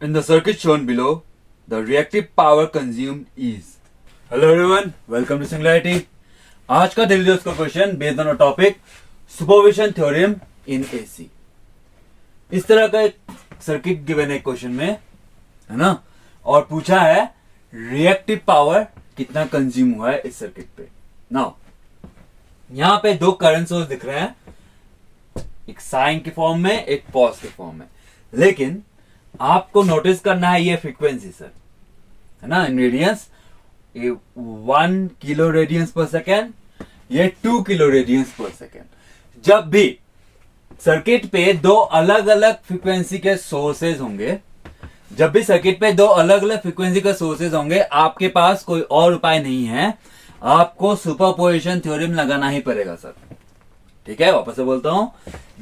In the circuit shown below, the reactive power consumed is. Hello everyone, welcome to Singularity. आज का daily का question based on a topic superposition theorem in AC. इस तरह का एक circuit given है question में, है ना, और पूछा है रिएक्टिव पावर कितना कंज्यूम हुआ है इस सर्किट पे. नाउ यहां पे दो करंट सोर्स दिख रहे हैं, एक साइन के फॉर्म में, एक पॉज के फॉर्म में. लेकिन आपको नोटिस करना है ये फ्रीक्वेंसी सर, है ना, इन रेडियंस. ये 1 किलो रेडियंस पर सेकेंड, ये 2 किलो रेडियंस पर सेकेंड. जब भी सर्किट पे दो अलग अलग फ्रीक्वेंसी के सोर्सेज होंगे, जब भी सर्किट पे दो अलग अलग फ्रीक्वेंसी के सोर्सेज होंगे, आपके पास कोई और उपाय नहीं है, आपको सुपरपोजिशन थ्योरम लगाना ही पड़ेगा सर. ठीक है, वापस से बोलता हूं,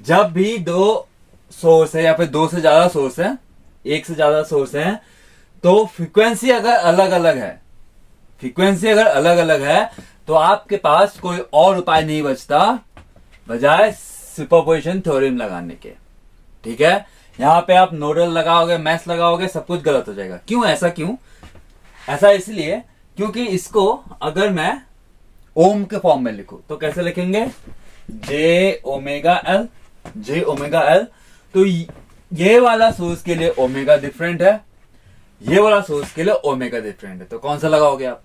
जब भी दो सोर्स है या फिर दो से ज्यादा सोर्स है, एक से ज्यादा सोर्स है, तो फ्रीक्वेंसी अगर अलग अलग है तो आपके पास कोई और उपाय नहीं बचता बजाय सुपरपोजिशन थ्योरम लगाने के. ठीक है, यहां पे आप नोडल लगाओगे, मैथ्स लगाओगे, सब कुछ गलत हो जाएगा. क्यों ऐसा इसलिए क्योंकि इसको अगर मैं ओम के फॉर्म में लिखूं तो कैसे लिखेंगे, जे ओमेगा एल. तो ये वाला सोर्स के लिए ओमेगा डिफरेंट है, ये वाला सोर्स के लिए ओमेगा डिफरेंट है. तो कौन सा लगाओगे आप,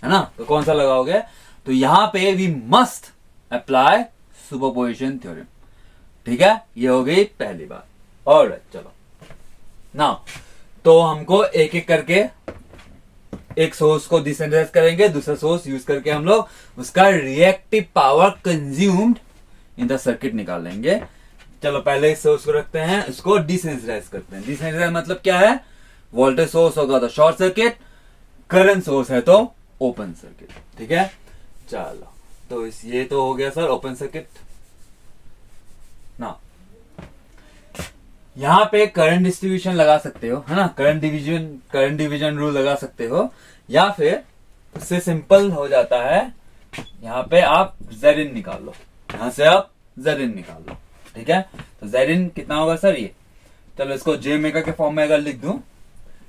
है ना, तो कौन सा लगाओगे. तो यहां पे we must apply superposition theorem. ठीक है, ये हो गई पहली बात. और चलो ना, तो हमको एक एक करके एक सोर्स को डिसेंट्रलाइज करेंगे, दूसरा सोर्स यूज करके हम लोग उसका reactive power consumed in the circuit निकाल लेंगे. चलो पहले इस सोर्स को रखते हैं, इसको डिसेंट्रलाइज करते हैं. डिसेंट्रलाइज मतलब क्या है, वोल्टेज सोर्स होगा तो शॉर्ट सर्किट, करंट सोर्स है तो ओपन सर्किट. ठीक है, चलो तो ये तो हो गया सर ओपन सर्किट. ना यहां पे करंट डिस्ट्रीब्यूशन लगा सकते हो, है ना, करंट डिवीजन रूल लगा सकते हो, या फिर उससे सिंपल हो जाता है, यहां पे आप Zin निकाल लो, यहां से आप Zin निकाल लो. ठीक है, तो Zin कितना होगा सर, ये चलो इसको जे ओमेगा के फॉर्म में अगर लिख दूं,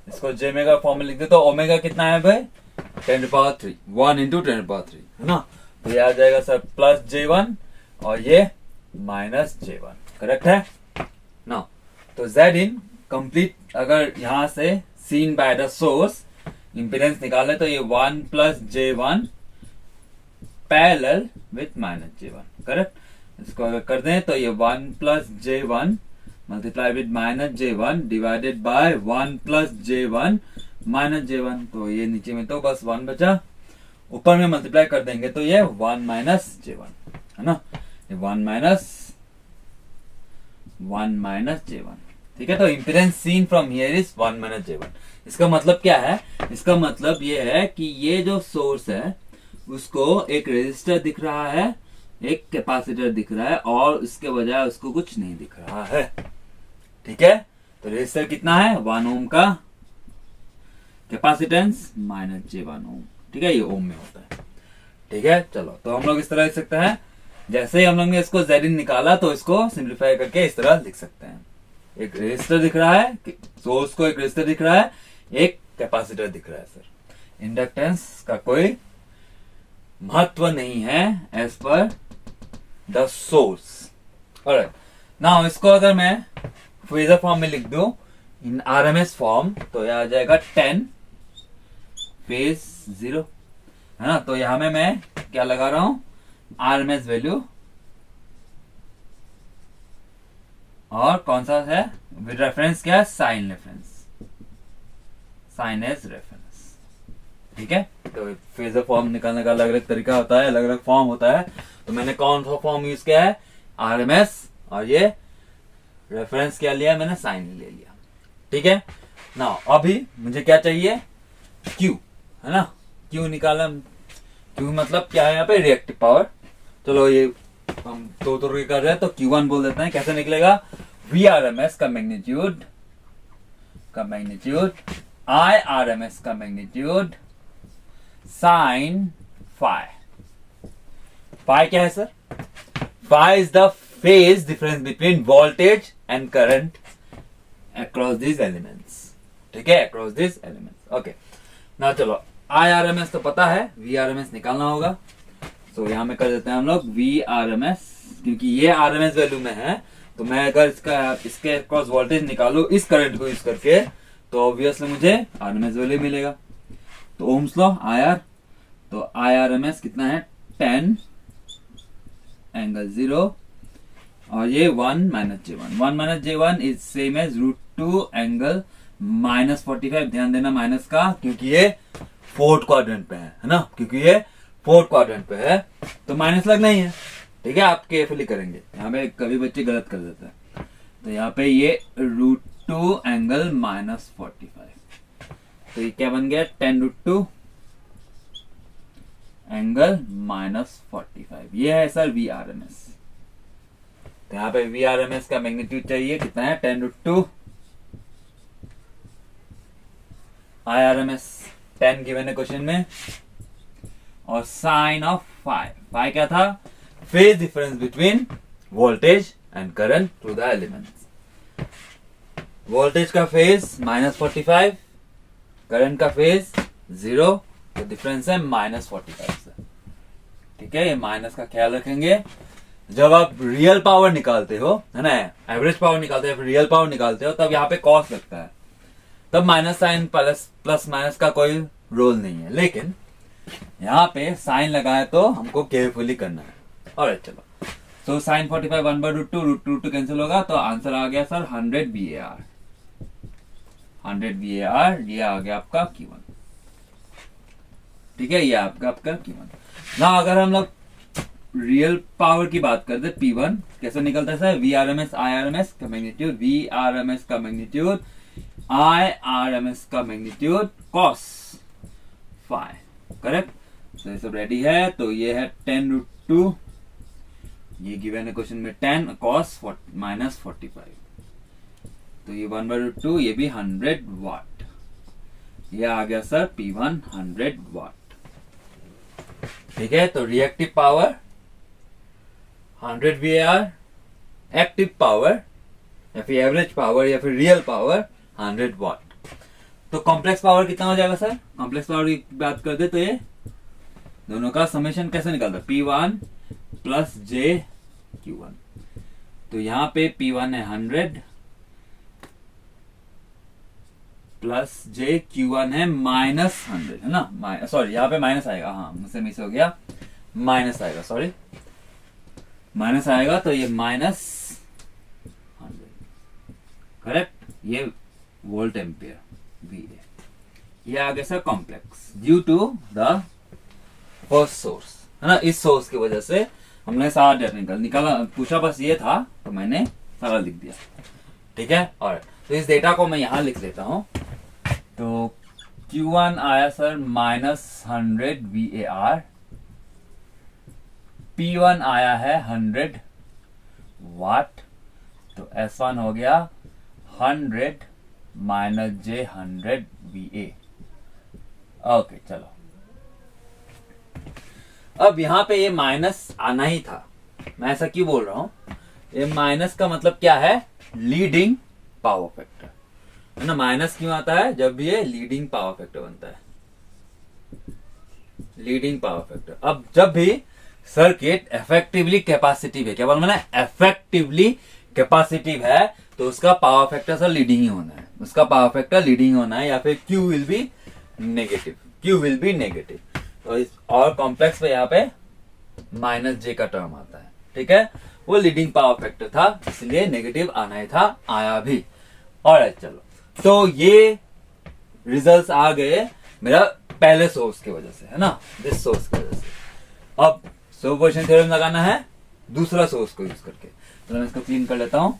इसको जे ओमेगा फॉर्म में लिख दे तो ओमेगा कितना है भाई, 10⁻³ 1 × 10⁻³, है ना. तो ये आ जाएगा सर प्लस J1 और ये माइनस J1. करेक्ट है ना. तो Zin कंप्लीट, अगर यहां से seen by the source impedance निकाले तो ये 1 + J1 parallel with minus J1. Correct, इसको अगर कर दें तो ये 1 + J1 multiply with minus J1 divided by 1 + J1 minus J1. तो ये नीचे में तो बस 1 बचा, ऊपर में मल्टीप्लाई कर देंगे तो ये 1 - J1, है ना, ये 1 - J1. ठीक है, तो impedance seen from here is 1 - J1. इसका मतलब क्या है, इसका मतलब ये है कि ये जो सोर्स है उसको एक रेजिस्टर दिख रहा है, एक कैपेसिटर दिख रहा है, और इसके बजाय उसको कुछ नहीं दिख रहा है. ठीक है, तो रेजिस्टर कितना है, 1 ओम का, कैपेसिटेंस -J1 ओम. ठीक है, ये ओम में होता है. ठीक है, चलो तो हम लोग इस तरह लिख सकते हैं, जैसे ही हम लोग ने इसको Zin निकाला तो इसको सिंप्लीफाई करके इस तरह लिख सकते हैं. एक रेजिस्टर दिख रहा है, सोर्स को एक रेजिस्टर दिख रहा है, एक कैपेसिटर दिख रहा है सर. इंडक्टेंस का कोई महत्व नहीं है as per the source. Alright, now इसको अगर मैं फेजर फॉर्म में लिख दूं इन आरएमएस फॉर्म तो यह आ जाएगा 10 फेज 0, है ना. तो यहां में मैं क्या लगा रहा हूं, आरएमएस वैल्यू, और कौन सा है विद रेफरेंस, क्या है, साइन एज रेफरेंस. ठीक है, तो फेजर फॉर्म निकालने का अलग अलग तरीका होता है, अलग अलग फॉर्म होता है. तो मैंने कौन सा फॉर्म यूज किया है, आरएमएस, और ये रेफरेंस क्या लिया, मैंने साइन ले लिया. ठीक है, ना अभी मुझे क्या चाहिए, Q, है ना. Q निकाला, Q मतलब क्या है यहाँ पे, रिएक्टिव पावर. चलो ये हम दो तरीके कर रहे हैं, तो Q1 बोल देते हैं. कैसे निकलेगा, VRMS का मैग्नीट्यूड IRMS का मैग्नीट्यूड साइन फाई. फाई क्या है sir, phi is the phase difference between voltage and current across these elements. ठीक है, अक्रॉस दिस एलिमेंट्स। ओके, ना चलो IRMS तो पता है, VRMS निकालना होगा। तो यहाँ में कर देते हैं हम लोग VRMS, क्योंकि ये RMS वैल्यू में है, तो मैं अगर इसके अक्रॉस वोल्टेज निकालू इस करंट को यूज करके, तो ऑब्वियसली मुझे RMS वैल्यू मिलेगा। तो ओम्स लॉ IR, तो IRMS कितना है 10 एंगल 0, और ये 1 minus J1, 1 minus J1 is same as √2 angle minus 45। ध्यान देना माइनस का, क्योंकि ये फोर्थ क्वाड्रेंट पे है ना, क्योंकि ये फोर्थ क्वाड्रेंट पे है, तो माइनस लगना ही है। ठीक है, आप केयरफुली करेंगे, यहाँ पे कभी बच्चे गलत कर देते हैं। तो यहाँ पे ये √2 एंगल माइनस 45, तो ये क्या बन गया 10√2 एंगल माइनस 45। ये है सर VRMS। तो यहाँ पे VRMS का मैग्नीट्यूड चाहिए, कितना है 10√2, IRMS 10 गिवन है क्वेश्चन में, और साइन ऑफ फाई क्या था, phase difference between voltage and current through the elements. Voltage का फेज -45, करंट का फेज 0, तो डिफरेंस है -45 से। ठीक है, ये माइनस का ख्याल रखेंगे। जब आप रियल पावर निकालते हो, है ना, एवरेज पावर निकालते हो, रियल पावर निकालते हो, तब यहाँ पे कॉस लगता है, तब माइनस साइन प्लस माइनस का कोई रोल नहीं है। लेकिन यहाँ पे साइन लगाए तो हमको केयरफुली करना है। और चलो, तो साइन 45 1/√2 कैंसिल होगा, तो आंसर आ गया सर 100 VAR। 100 VAR, ये आ गया आपका Q1। ठीक है, ये आपका Q1। ना अगर हम लोग रियल पावर की बात करते, P1 कैसे निकलता है सर, VRMS IRMS का मैग्नीट्यूड, VRMS का मैग्नीट्यूड IRMS का मैग्नीट्यूड कॉस फाई। करेक्ट, तो ये सब रेडी है। तो ये है 10√2, ये गिवन है क्वेश्चन में 10 कॉस -45, तो ये 1/√2, ये भी 100 वाट। ये आ गया सर P1 100 वाट। ठीक है, तो reactive power 100 VAR, active power या फिर एवरेज पावर या फिर रियल पावर 100 वाट। तो कॉम्प्लेक्स पावर कितना हो जाएगा सर, कॉम्प्लेक्स पावर की बात करते तो ये दोनों का समेशन कैसे निकलता है, P1 प्लस JQ1। तो यहाँ पे P1 है 100 प्लस JQ1 है -100, है ना, सॉरी यहाँ पे माइनस आएगा, हाँ मुझसे मिस हो गया, माइनस आएगा, सॉरी माइनस आएगा, तो ये -100। करेक्ट, ये वोल्ट एम्पियर VA। ये आ गया sir complex due to the first source, है ना, इस सोर्स की वजह से हमने सारा डेटा निकाला, पूछा बस ये था तो मैंने सारा लिख दिया। ठीक है, और तो इस डेटा को मैं यहां लिख लेता हूं। तो Q1 आया सर -100 VAR, P1 आया है 100 वाट, तो S1 हो गया 100 -J100 VA। ओके चलो, अब यहां पे ये माइनस आना ही था, मैं ऐसा क्यों बोल रहा हूं, ये माइनस का मतलब क्या है, लीडिंग पावर फैक्टर, है ना। माइनस क्यों आता है, जब ये लीडिंग पावर फैक्टर बनता है, लीडिंग पावर फैक्टर। अब जब भी सर्किट इफेक्टिवली कैपेसिटिव है, क्या बोल मैंने, इफेक्टिवली कैपेसिटिव है, तो उसका पावर फैक्टर सर लीडिंग ही होना है, उसका पावर फैक्टर लीडिंग होना है, या फिर Q will be negative, Q will be negative. तो इस और कॉम्प्लेक्स पे यहाँ पे -J का टर्म आता है। ठीक है, वो लीडिंग पावर फैक्टर था, इसलिए नेगेटिव आना ही था, आया भी। और चलो, तो ये रिजल्ट्स आ गए मेरा पहले सोर्स की वजह से, है ना, दिस सोर्स की वजह से। अब सुपरपोजिशन थ्योरम लगाना है दूसरा सोर्स को यूज करके, तो मैं इसको क्लीन कर लेता हूं।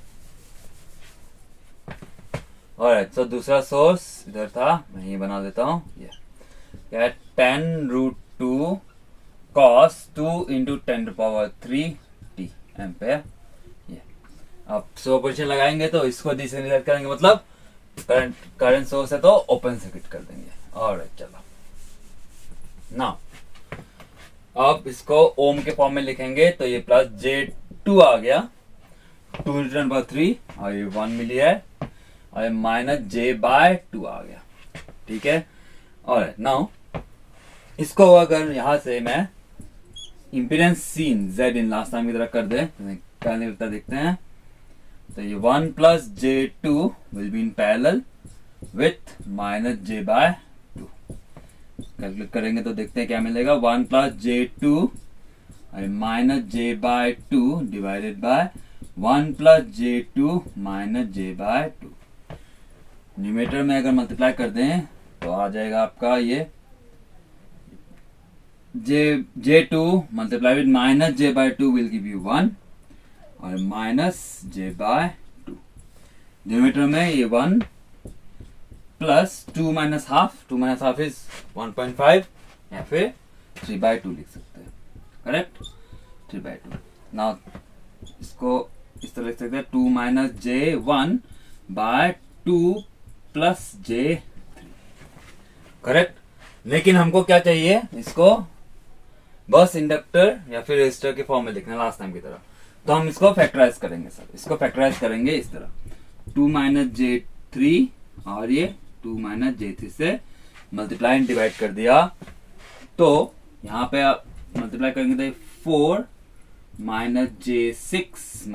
और तो दूसरा सोर्स इधर था, मैं ये बना देता हूं, ये 10√2 cos 2 × 10⁻³ t एम्पेयर। ये अब सुपरपोजिशन लगाएंगे तो इसको डिसेंट्रलाइज करेंगे, मतलब करंट सोर्स है तो ओपन सर्किट कर देंगे। और चलो ना, अब इसको ओम के फॉर्म में लिखेंगे, तो ये प्लस J2 आ गया, 2 × 10⁻³ और ये 1 मिली है, और -j/2 आ गया। ठीक है, और नाउ इसको अगर यहां से मैं impedance seen Z in last time की तरह कर दे तो क्या निकलता देखते हैं। तो ये 1 + j2 will be in parallel with -j/2। Calculate करेंगे तो देखते हैं क्या मिलेगा। 1 + j2 और -j/2 divided by 1 + j2 -j/2। Numerator में अगर मल्टीप्लाई कर दें तो आ जाएगा आपका ये j2 multiply with -j/2 will give you 1 और -j/2। न्यूमरेटर में ये 1 प्लस 2 - हाफ, 2 - हाफ इज 1.5 या फिर 3/2 लिख सकते हैं। करेक्ट, 3/2। नाउ इसको इस तरह लिख सकते हैं 2 - j1/2 + j3। करेक्ट, लेकिन हमको क्या चाहिए, इसको बस इंडक्टर या फिर रेजिस्टर के फॉर्म में लिखना लास्ट टाइम की तरह। तो हम इसको फैक्टराइज करेंगे सर, इसको फैक्टराइज करेंगे इस तरह 2 - j3 और ये 2 - j3 से मल्टीप्लाई एंड डिवाइड कर दिया। तो यहाँ पे आप मल्टीप्लाई करेंगे तो 4 - j6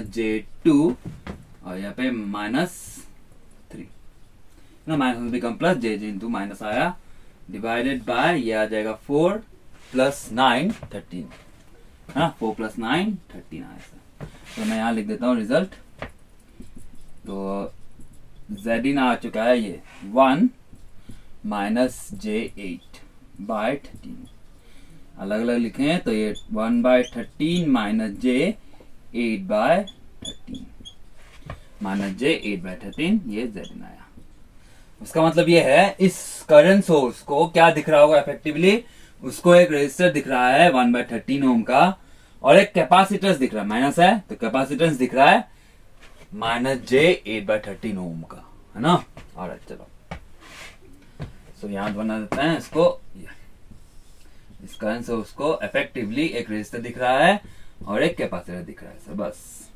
- j2 और यहाँ पे -3 ना, minus become plus, j into minus आया डिवाइडेड बाय ये आ जाएगा 4 + 9 13। हाँ, 4 + 9 13 आया सर। तो मैं यहाँ लिख देता हूँ रिजल्ट। तो Z इन आ चुका है ये 1 - j8/13। अलग अलग लिखे तो ये 1/13 - j8/13 -j8/13 ये Z इन आया। उसका मतलब ये है इस करंट सोर्स को क्या दिख रहा होगा इफेक्टिवली, उसको एक रेजिस्टर दिख रहा है 1/13 ओम का और एक कैपेसिटेंस दिख रहा है, माइनस है तो कैपेसिटेंस दिख रहा है -j8/13 ओम का, है ना। ऑलराइट, चलो सो यहां बना देते हैं इसको। इस करंट सोर्स को इफेक्टिवली एक रेजिस्टर दिख रहा है और एक कैपेसिटर दिख रहा है सर, बस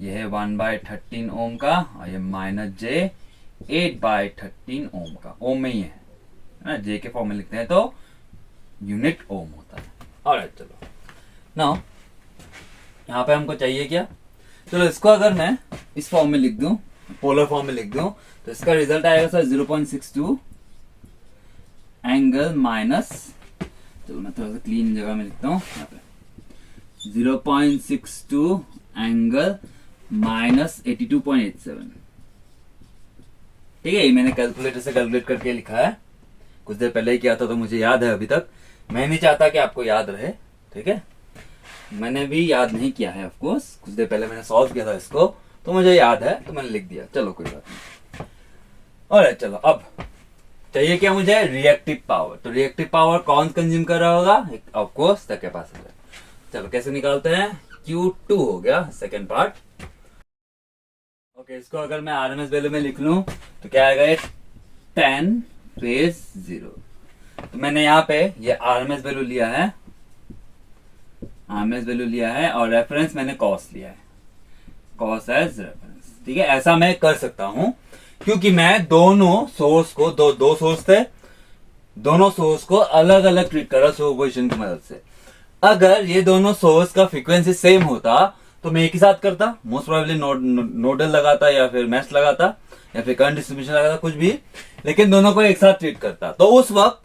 ये है 1/13 ओम का और ये -j8/13 ओम का। ओम में ही है ना, जे के फॉर्म में लिखते हैं तो यूनिट ओम होता है। ऑलराइट, चलो नाउ यहाँ पे हमको चाहिए क्या, चलो इसको अगर मैं इस फॉर्म में लिख दूं, पोलर फॉर्म में लिख दूं, तो इसका रिजल्ट आएगा सर 0.62 एंगल माइनस, चलो मैं थोड़ा सा क्लीन जगह में लिखता हूँ यहाँ पे, 0.62 एंगल -82.87। ठीक है, ये मैंने कैलकुलेटर से कैलकुलेट करके लिखा है, कुछ देर पहले ही किया था तो मुझे याद है अभी तक। मैं नहीं चाहता कि आपको याद रहे, ठीक है, मैंने भी याद नहीं किया है ऑफकोर्स, कुछ देर पहले मैंने सॉल्व किया था इसको तो मुझे याद है तो मैंने लिख दिया, चलो कोई बात नहीं। और चलो अब चाहिए क्या मुझे, रिएक्टिव पावर। तो रिएक्टिव पावर कौन कंज्यूम कर रहा होगा, ऑफकोर्स द कैपेसिटर। चलो कैसे निकालते हैं, Q2 हो गया सेकेंड पार्ट। ओके, इसको अगर मैं आरएमएस वैल्यू में लिख लूं तो क्या आएगा, 10 फेज 0। तो मैंने यहाँ पे ये आरएमएस वैल्यू लिया है, आरएमएस वैल्यू लिया है और रेफरेंस मैंने कॉस लिया है, कॉस एज रेफरेंस। ठीक है, ऐसा मैं कर सकता हूं क्योंकि मैं दोनों सोर्स को दो सोर्स थे, दोनों सोर्स को अलग अलग ट्रीट कर रहा सुपरपोजिशन की मदद से। अगर ये दोनों सोर्स का फ्रीक्वेंसी सेम होता तो मैं एक ही साथ करता, मोस्ट प्रोबेबली नोडल लगाता या फिर मैश लगाता या फिर करंट डिस्ट्रीब्यूशन लगाता, कुछ भी, लेकिन दोनों को एक साथ ट्रीट करता। तो उस वक्त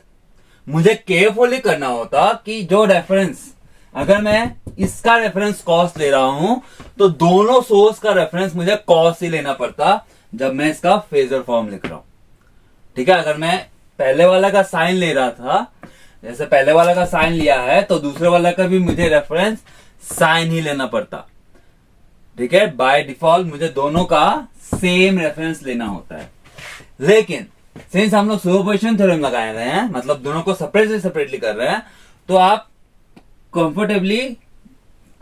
मुझे केयरफुली करना होता कि जो रेफरेंस, अगर मैं इसका रेफरेंस कॉस ले रहा हूं तो दोनों सोर्स का रेफरेंस मुझे कॉस ही लेना पड़ता जब मैं इसका फेजर फॉर्म लिख रहा हूं। ठीक है, अगर मैं पहले वाला का साइन ले रहा था, जैसे पहले वाला का साइन लिया है तो दूसरे वाला का भी मुझे रेफरेंस साइन ही लेना पड़ता। ठीक है, बाय डिफॉल्ट मुझे दोनों का सेम रेफरेंस लेना होता है। लेकिन सिंस हम लोग सुपरपोजिशन थ्योरम लगाए रहे हैं, मतलब दोनों को सेपरेटली कर रहे हैं, तो आप कंफर्टेबली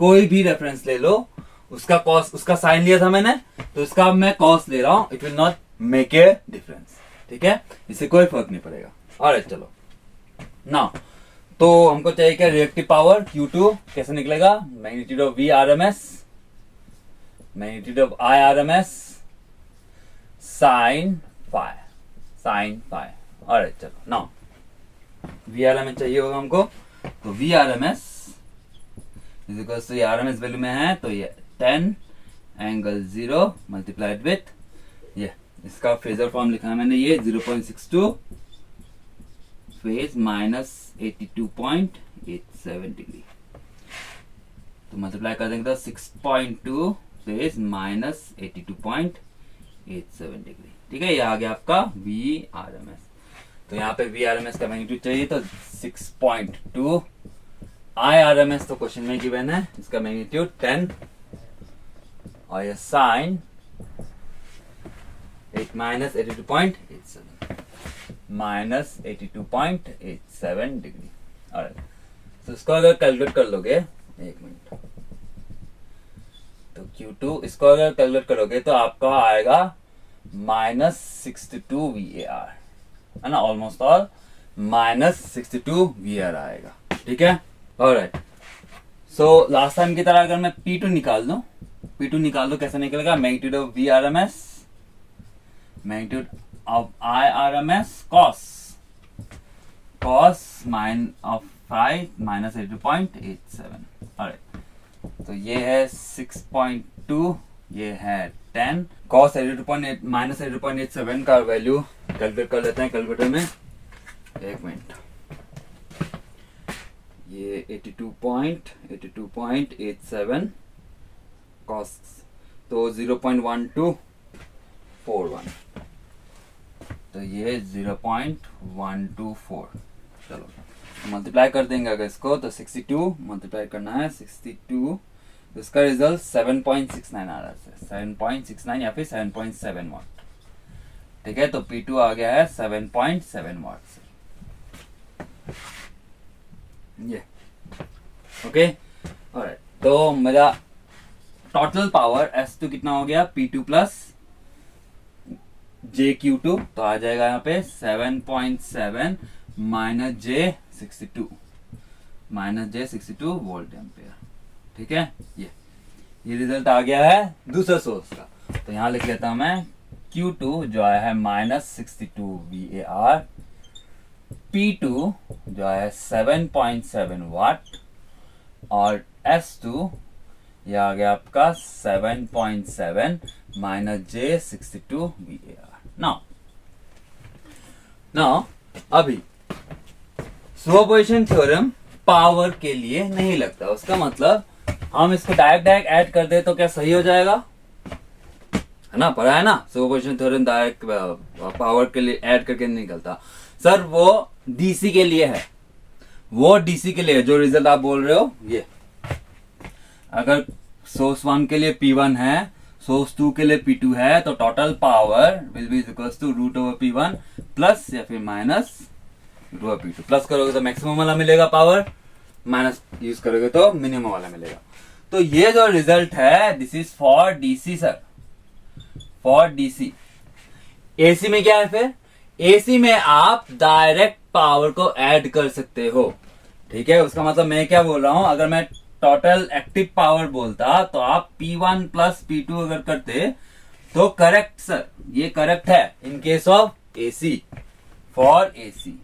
कोई भी रेफरेंस ले लो, उसका कॉस, उसका साइन लिया था मैंने तो उसका मैं कॉस ले रहा हूं, it will not make a difference. ठीक है, इससे कोई फर्क नहीं पड़ेगा। ऑलराइट, चलो ना, तो हमको चाहिए क्या, रिएक्टिव पावर Q2 कैसे निकलेगा, magnitude of V RMS, magnitude of I RMS sine phi. Alright, चलो नाउ VRMS चाहिए होगा हमको, तो VRMS इज इक्वल टू, ये RMS वैल्यू में है तो ये 10 एंगल 0 मल्टीप्लाइड विथ ये, इसका फेजर फॉर्म लिखा है मैंने, ये 0.62 फेज माइनस 82.87 डिग्री, तो मल्टीप्लाई कर देंगे तो 6.2 फेज माइनस 82.87 डिग्री। ठीक है, ये आ गया आपका VRMS। तो यहाँ पे VRMS का मैग्नीट्यूड चाहिए तो 6.2, IRMS तो क्वेश्चन में गिवन है, इसका मैग्नीट्यूड 10, और ये sine 8 minus 82.87 minus 82.87 degree. Alright, तो इसको अगर कैलकुलेट कर लोगे, एक मिनट, तो Q2 इसको अगर कैलकुलेट करोगे तो आपका आएगा -62 VAR, है ना, ऑलमोस्ट ऑल -62 VAR आएगा। ठीक है, ऑलराइट। सो लास्ट टाइम की तरह अगर मैं P2 निकाल दूं, कैसे निकलेगा, magnitude of VRMS, magnitude of IRMS cos of 5 minus 82.87। Alright, तो ये है 6.2, ये है 10, cos 82.8 माइनस 82.87 का वैल्यू कैलकुलेट कर लेते हैं कैलकुलेटर में, एक मिनट, ये 82.87 cos, तो 0.1241, तो ये 0.124, चलो मल्टीप्लाई कर देंगे अगर इसको, तो 62 मल्टीप्लाई करना है 62, तो इसका रिजल्ट 7.69 आ रहा है, 7.69 या फिर 7.7 वाट। ठीक है, तो P2 आ गया है 7.7 वाट से, ये ओके। ऑलराइट, तो मेरा टोटल पावर S2 कितना हो गया, P2 प्लस JQ2, तो आ जाएगा यहाँ पे 7.7 माइनस J62 वोल्ट एम्पियर। ठीक है, ये रिजल्ट आ गया है दूसरे सोर्स का, तो यहाँ लिख लेता हूं मैं Q2 जो आया है -62 VAR, P2 जो आया है 7.7 वाट, और S2 ये आ गया आपका 7.7 माइनस J62 VAR। नाउ अभी सुपरपोजिशन थ्योरम पावर के लिए नहीं लगता, उसका मतलब हम इसको डायरेक्ट ऐड कर दे तो क्या सही हो जाएगा, है ना, पढ़ा है ना, सुपरपोजिशन थ्योरम डायरेक्ट पावर के लिए ऐड करके नहीं निकलता सर, वो डीसी के लिए है, जो रिजल्ट आप बोल रहे हो, ये अगर सोर्स 1 के लिए P1 है, सोर्स 2 के लिए P2 है, तो total power will be equals to √P1 plus या फिर माइनस √P2। प्लस करोगे तो मैक्सिमम वाला मिलेगा पावर, माइनस यूज करोगे तो मिनिमम वाला मिलेगा। तो ये जो रिजल्ट है, this is for DC sir, for DC. AC में क्या है फिर, एसी में आप डायरेक्ट पावर को ऐड कर सकते हो। ठीक है, उसका मतलब मैं क्या बोल रहा हूं, अगर मैं टोटल एक्टिव पावर बोलता तो आप P1 प्लस P2 अगर करते तो करेक्ट सर, ये करेक्ट है in case of AC, for AC.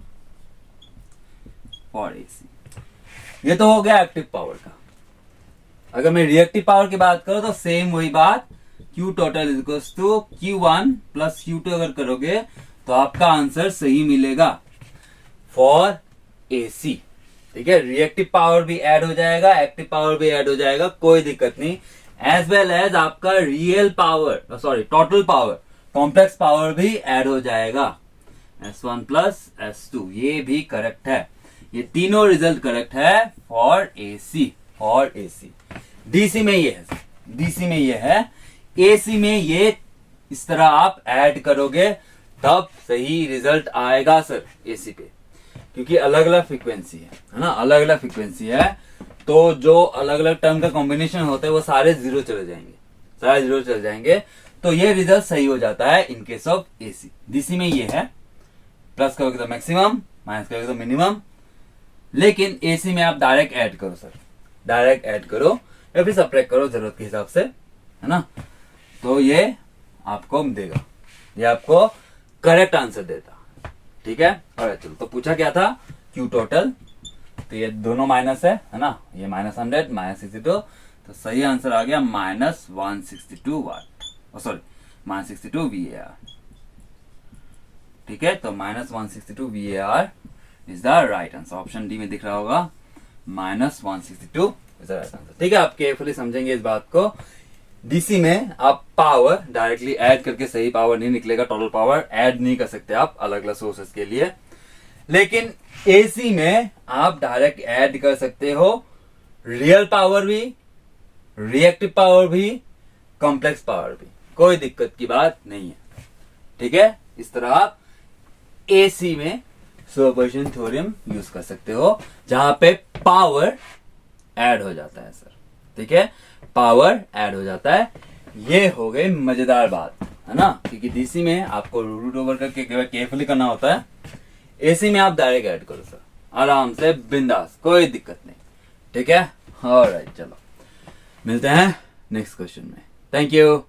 ये तो हो गया एक्टिव पावर का। अगर मैं रिएक्टिव पावर की बात करूं तो सेम वही बात, Q total is equals to Q1 plus Q2 अगर करोगे तो आपका आंसर सही मिलेगा फॉर एसी। ठीक है, रिएक्टिव पावर भी ऐड हो जाएगा, एक्टिव पावर भी ऐड हो जाएगा, कोई दिक्कत नहीं। एज वेल एज आपका real power, sorry total power, complex power भी ऐड हो जाएगा, S1 प्लस S2, ये भी करेक्ट है। ये तीनों रिजल्ट करेक्ट है for AC, for AC. DC में ये है, डीसी में ये है, एसी में ये इस तरह आप ऐड करोगे तब सही रिजल्ट आएगा सर एसी पे, क्योंकि अलग अलग फ्रीक्वेंसी है ना, अलग अलग फ्रीक्वेंसी है, तो जो अलग अलग टर्म का कॉम्बिनेशन होता है वो सारे जीरो चले जाएंगे, सारे जीरो चले जाएंगे, तो ये रिजल्ट सही हो जाता है in case of AC. DC में ये है, प्लस करोगे तो मैक्सिमम, माइनस करोगे तो मिनिमम, लेकिन एसी में आप डायरेक्ट ऐड करो सर, डायरेक्ट ऐड करो या फिर सब्ट्रैक्ट करो जरूरत के हिसाब से, है ना, तो ये आपको देगा। ये आपको करेक्ट आंसर देता। ठीक है, और चलो तो पूछा क्या था, क्यू टोटल, तो ये दोनों माइनस है ना, ये -100 -62, तो सही आंसर आ गया -162 वाट, सॉरी -162 VAR। ठीक है, तो -162 VAR is the right answer. Option D में दिख रहा होगा -162 इज द राइट आंसर। ठीक है, आप केयरफुली समझेंगे इस बात को। डीसी में आप पावर डायरेक्टली ऐड करके सही पावर नहीं निकलेगा, टोटल पावर ऐड नहीं कर सकते आप अलग अलग सोर्सेस के लिए, लेकिन एसी में आप डायरेक्ट ऐड कर सकते हो रियल पावर भी, रिएक्टिव पावर भी, कॉम्प्लेक्स पावर भी, कोई दिक्कत की बात नहीं है। ठीक है, इस तरह आप एसी में सुपरपोजिशन थ्योरम यूज कर सकते हो जहां पे पावर ऐड हो जाता है सर। ठीक है, पावर ऐड हो जाता है। ये हो गई मजेदार बात, है ना, क्योंकि डीसी में आपको रूट ओवर करके केयरफुली करना होता है, एसी में आप डायरेक्ट ऐड करो सर, आराम से बिंदास, कोई दिक्कत नहीं। ठीक है, ऑलराइट, चलो मिलते हैं नेक्स्ट क्वेश्चन में। Thank you.